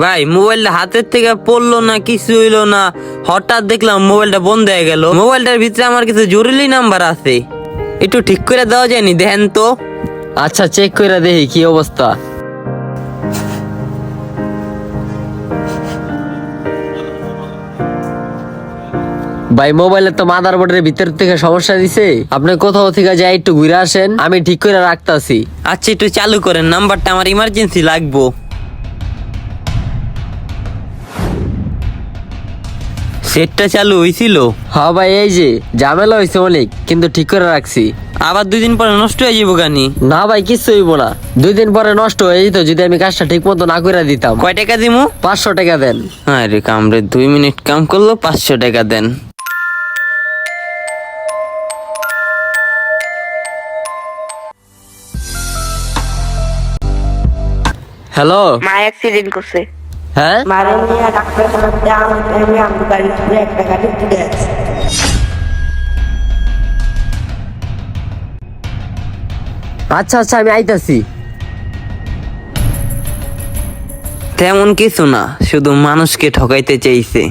ভাই মোবাইলটা হাতের থেকে পড়লো না, কিছু হইলো না, হঠাৎ দেখলাম মোবাইলটা বন্ধ হয়ে গেল। মোবাইলটার ভিতরে আমার কিছু জরুরি নাম্বার আছে, একটু ঠিক করে দেওয়া যায়নি? দেখেন তো। আচ্ছা, চেক করে দেখি কি অবস্থা। ভাই, মোবাইলের তো মাদারবোর্ডের ভিতর থেকে সমস্যা দিছে। আপনি কোথাও থেকে যাই একটু ঘুরে আসেন, আমি ঠিক করে রাখতাছি। আচ্ছা, একটু চালু করেন, নাম্বারটা আমার ইমার্জেন্সি লাগবো। সেটটা চালু হয়েছিল? হ্যাঁ ভাই, এই যে ঝামেলা হয়েছে অনেক, কিন্তু ঠিক করে রাখছি। আবার 2 দিন পরে নষ্ট হয়ে যাবো গানি? না ভাই, কিচ্ছু হইব না। 2 দিন পরে নষ্ট হয়ে যেত যদি আমি কাজটা ঠিক মতো না করে দিতাম। কয় টাকা দিমু? 500 টাকা দেন। আরে কামড়ে 2 মিনিট কাম করলো, 500 টাকা দেন। হ্যালো। মা অ্যাক্সিডেন্ট করছে। হ্যাঁ, মারে নিয়ে ডাক্তারখানাতে আমি আমার গাড়ি তুলে একটা গাড়ি তুলে আছি। আচ্ছা আচ্ছা, আমি আইতাছি। তেমন কিছু না, শুধু মানুষকে ঠকাইতে চাইছে।